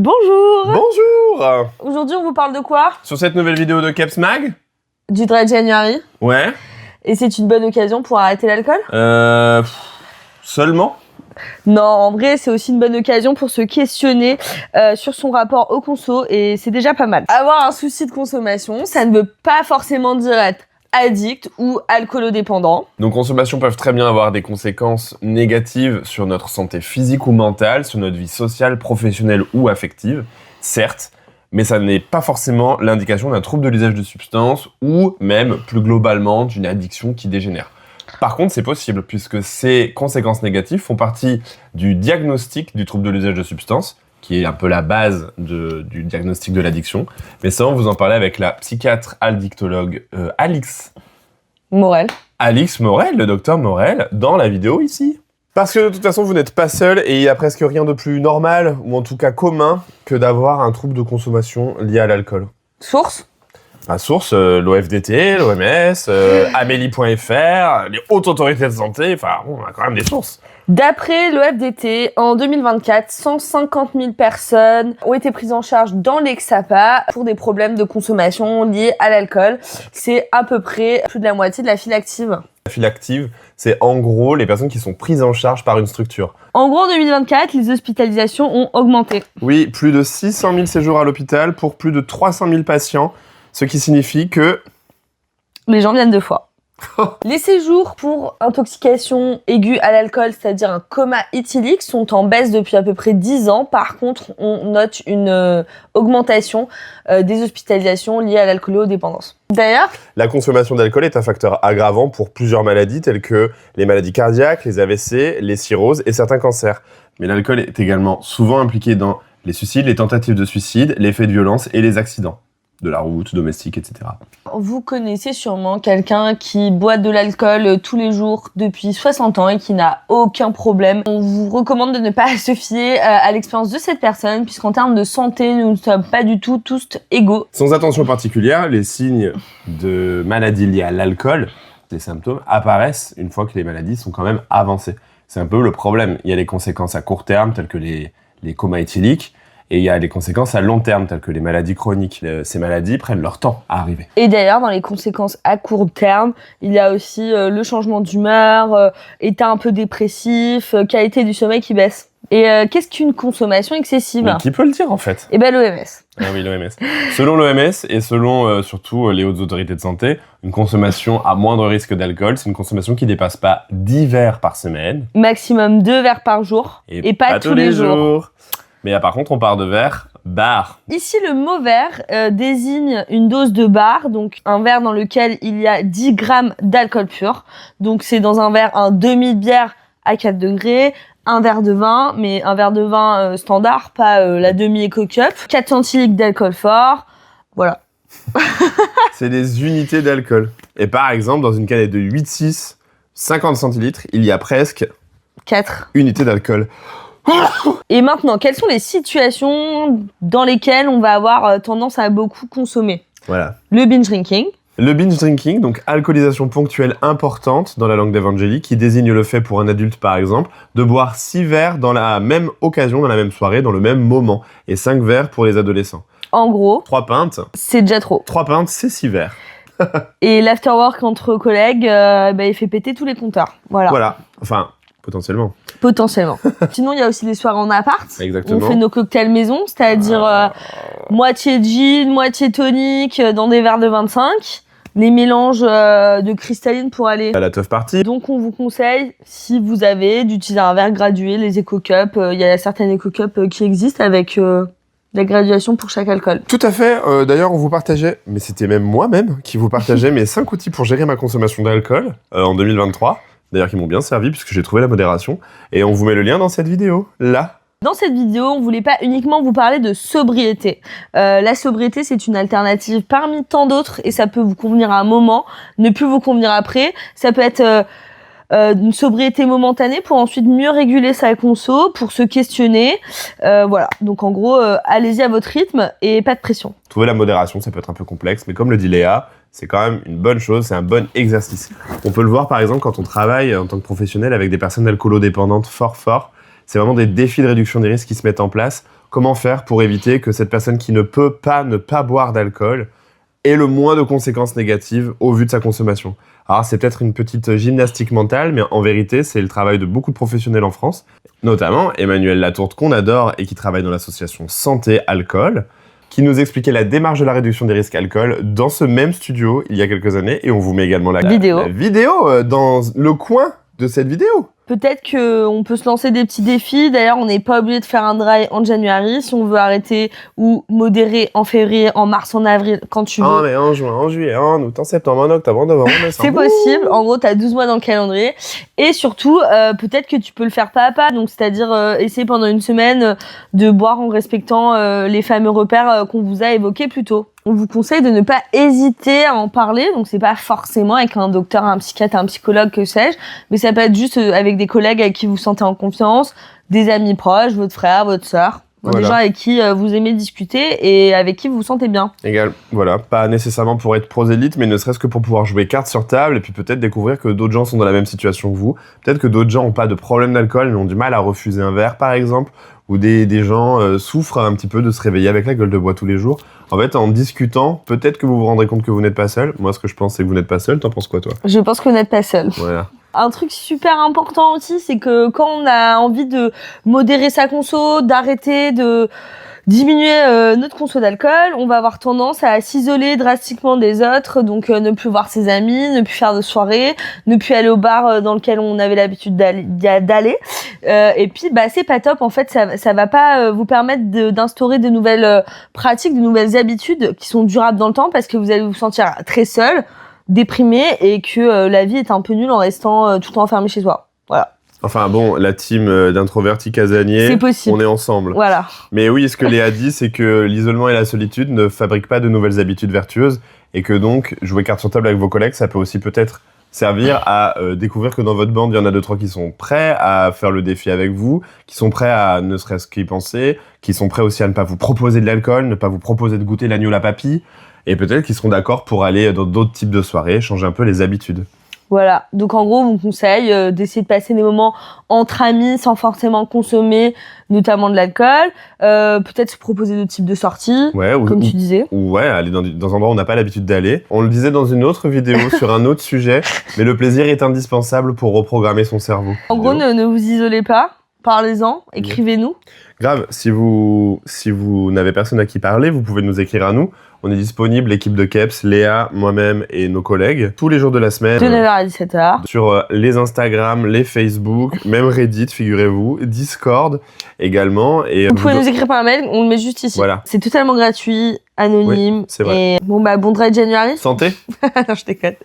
Bonjour. Bonjour. Aujourd'hui, on vous parle de quoi? Sur cette nouvelle vidéo de Keps Mag. Du Dry January. Ouais. Et c'est une bonne occasion pour arrêter l'alcool? Seulement? Non, en vrai, c'est aussi une bonne occasion pour se questionner sur son rapport au conso, et c'est déjà pas mal. Avoir un souci de consommation, ça ne veut pas forcément dire être addict ou alcoolodépendant. Nos consommations peuvent très bien avoir des conséquences négatives sur notre santé physique ou mentale, sur notre vie sociale, professionnelle ou affective, certes, mais ça n'est pas forcément l'indication d'un trouble de l'usage de substances ou même, plus globalement, d'une addiction qui dégénère. Par contre, c'est possible, puisque ces conséquences négatives font partie du diagnostic du trouble de l'usage de substances, qui est un peu la base du diagnostic de l'addiction. Mais ça, on vous en parlait avec la psychiatre addictologue Alix Morel. Alix Morel, le docteur Morel, dans la vidéo ici. Parce que de toute façon, vous n'êtes pas seul et il n'y a presque rien de plus normal, ou en tout cas commun, que d'avoir un trouble de consommation lié à l'alcool. Source? Ma source, l'OFDT, l'OMS, Amélie.fr, les hautes autorités de santé, enfin, on a quand même des sources. D'après l'OFDT, en 2024, 150 000 personnes ont été prises en charge dans l'Exapa pour des problèmes de consommation liés à l'alcool. C'est à peu près plus de la moitié de la file active. La file active, c'est en gros les personnes qui sont prises en charge par une structure. En gros, en 2024, les hospitalisations ont augmenté. Oui, plus de 600 000 séjours à l'hôpital pour plus de 300 000 patients, ce qui signifie que... Les gens viennent deux fois. Les séjours pour intoxication aiguë à l'alcool, c'est-à-dire un coma éthylique, sont en baisse depuis à peu près 10 ans. Par contre, on note une augmentation des hospitalisations liées à l'alcoolodépendance. D'ailleurs, la consommation d'alcool est un facteur aggravant pour plusieurs maladies telles que les maladies cardiaques, les AVC, les cirrhoses et certains cancers. Mais l'alcool est également souvent impliqué dans les suicides, les tentatives de suicide, les faits de violence et les accidents de la route, domestiques, etc. Vous connaissez sûrement quelqu'un qui boit de l'alcool tous les jours depuis 60 ans et qui n'a aucun problème. On vous recommande de ne pas se fier à l'expérience de cette personne, puisqu'en termes de santé, nous ne sommes pas du tout tous égaux. Sans attention particulière, les signes de maladies liées à l'alcool, les symptômes, apparaissent une fois que les maladies sont quand même avancées. C'est un peu le problème. Il y a les conséquences à court terme, telles que les comas éthyliques, et il y a les conséquences à long terme, telles que les maladies chroniques. Ces maladies prennent leur temps à arriver. Et d'ailleurs, dans les conséquences à court terme, il y a aussi le changement d'humeur, état un peu dépressif, qualité du sommeil qui baisse. Et qu'est-ce qu'une consommation excessive? Mais qui peut le dire, en fait? Eh ben, l'OMS. Ah oui, l'OMS. Selon l'OMS et selon surtout les hautes autorités de santé, une consommation à moindre risque d'alcool, c'est une consommation qui dépasse pas 10 verres par semaine. Maximum 2 verres par jour. Et pas tous les jours. Mais là, par contre, on part de verre bar. Ici, le mot verre désigne une dose de bar, donc un verre dans lequel il y a 10 grammes d'alcool pur. Donc c'est dans un verre, un demi-bière à 4 degrés, un verre de vin, mais un verre de vin standard, pas la demi-Eco-Cup, 4 centilitres d'alcool fort, voilà. C'est des unités d'alcool. Et par exemple, dans une canette de 8,6, 50 centilitres, il y a presque 4 unités d'alcool. Et maintenant, quelles sont les situations dans lesquelles on va avoir tendance à beaucoup consommer? Voilà. Le binge drinking. Le binge drinking, donc alcoolisation ponctuelle importante dans la langue d'Evangélie, qui désigne le fait pour un adulte par exemple, de boire 6 verres dans la même occasion, dans la même soirée, dans le même moment, et 5 verres pour les adolescents. En gros, 3 pintes. C'est déjà trop. 3 pintes, c'est 6 verres. Et l'afterwork entre collègues, il fait péter tous les compteurs. Voilà. Enfin, potentiellement. Sinon, il y a aussi des soirées en appart. Exactement. On fait nos cocktails maison, c'est-à-dire moitié gin, moitié tonique dans des verres de 25. Les mélanges de cristalline pour aller à la teuf party. Donc, on vous conseille, si vous avez, d'utiliser un verre gradué, les Eco-Cup. Il y a certaines Eco-Cup qui existent avec la graduation pour chaque alcool. Tout à fait. D'ailleurs, on vous partageait, mais c'était même moi-même qui vous partageais mes 5 outils pour gérer ma consommation d'alcool en 2023. D'ailleurs, qui m'ont bien servi puisque j'ai trouvé la modération. Et on vous met le lien dans cette vidéo, là. Dans cette vidéo, on voulait pas uniquement vous parler de sobriété. La sobriété, c'est une alternative parmi tant d'autres et ça peut vous convenir à un moment, ne plus vous convenir après. Ça peut être une sobriété momentanée pour ensuite mieux réguler sa conso, pour se questionner. Voilà. Donc en gros, allez-y à votre rythme et pas de pression. Trouver la modération, ça peut être un peu complexe, mais comme le dit Léa, c'est quand même une bonne chose, c'est un bon exercice. On peut le voir par exemple quand on travaille en tant que professionnel avec des personnes alcoolodépendantes fort. C'est vraiment des défis de réduction des risques qui se mettent en place comment faire pour éviter que cette personne qui ne peut pas ne pas boire d'alcool ait le moins de conséquences négatives au vu de sa consommation. Alors, c'est peut-être une petite gymnastique mentale, mais en vérité, c'est le travail de beaucoup de professionnels en France, notamment Emmanuel Latourte, qu'on adore et qui travaille dans l'association Santé Alcool, qui nous expliquait la démarche de la réduction des risques alcool dans ce même studio il y a quelques années. Et on vous met également la vidéo dans le coin de cette vidéo. Peut-être qu'on peut se lancer des petits défis. D'ailleurs, on n'est pas obligé de faire un dry en January si on veut arrêter ou modérer en février, en mars, en avril, quand tu veux. Ah, mais en juin, en juillet, en août, en septembre, en octobre, en novembre, en décembre. C'est possible. En gros, t'as 12 mois dans le calendrier. Et surtout, peut-être que tu peux le faire pas à pas. Donc, c'est-à-dire essayer pendant une semaine de boire en respectant les fameux repères qu'on vous a évoqués plus tôt. On vous conseille de ne pas hésiter à en parler. Donc, c'est pas forcément avec un docteur, un psychiatre, un psychologue, que sais-je. Mais ça peut être juste avec des collègues avec qui vous sentez en confiance, des amis proches, votre frère, votre sœur. Voilà. Des gens avec qui vous aimez discuter et avec qui vous vous sentez bien. Égal, voilà. Pas nécessairement pour être prosélyte, mais ne serait-ce que pour pouvoir jouer carte sur table et puis peut-être découvrir que d'autres gens sont dans la même situation que vous. Peut-être que d'autres gens n'ont pas de problème d'alcool, mais ont du mal à refuser un verre, par exemple. Ou des gens souffrent un petit peu de se réveiller avec la gueule de bois tous les jours. En fait, en discutant, peut-être que vous vous rendrez compte que vous n'êtes pas seul. Moi, ce que je pense, c'est que vous n'êtes pas seul. T'en penses quoi, toi ? Je pense que vous n'êtes pas seul. Voilà. Un truc super important aussi, c'est que quand on a envie de modérer sa conso, d'arrêter de diminuer notre conso d'alcool, on va avoir tendance à s'isoler drastiquement des autres, donc ne plus voir ses amis, ne plus faire de soirées, ne plus aller au bar dans lequel on avait l'habitude d'aller. Et puis, c'est pas top. En fait, ça va pas vous permettre d'instaurer de nouvelles pratiques, de nouvelles habitudes qui sont durables dans le temps, parce que vous allez vous sentir très seul, déprimé, et que la vie est un peu nulle en restant tout le temps enfermé chez soi. Voilà. Enfin bon, la team d'introvertis casaniers, c'est possible. On est ensemble. Voilà. Mais oui, ce que Léa dit, c'est que l'isolement et la solitude ne fabriquent pas de nouvelles habitudes vertueuses et que donc, jouer carte sur table avec vos collègues, ça peut aussi peut-être servir à découvrir que dans votre bande, il y en a 2-3 qui sont prêts à faire le défi avec vous, qui sont prêts à ne serait-ce qu'y penser, qui sont prêts aussi à ne pas vous proposer de l'alcool, ne pas vous proposer de goûter l'agneau la papille, et peut-être qu'ils seront d'accord pour aller dans d'autres types de soirées, changer un peu les habitudes. Voilà, donc en gros, on vous conseille d'essayer de passer des moments entre amis sans forcément consommer notamment de l'alcool, peut-être se proposer d'autres types de sorties, comme tu disais. Ou aller dans un endroit où on n'a pas l'habitude d'aller. On le disait dans une autre vidéo sur un autre sujet, mais le plaisir est indispensable pour reprogrammer son cerveau. En gros, ne vous isolez pas, parlez-en, écrivez-nous. Grave, si vous n'avez personne à qui parler, vous pouvez nous écrire à nous. On est disponible, l'équipe de Keps, Léa, moi-même et nos collègues, tous les jours de la semaine. De 9h à 17h. Sur les Instagram, les Facebook, même Reddit, figurez-vous, Discord également. Et vous pouvez nous écrire par mail, on le met juste ici. Voilà. C'est totalement gratuit, anonyme. Oui, c'est vrai. Et bon dry January. Santé. Non, je déconne.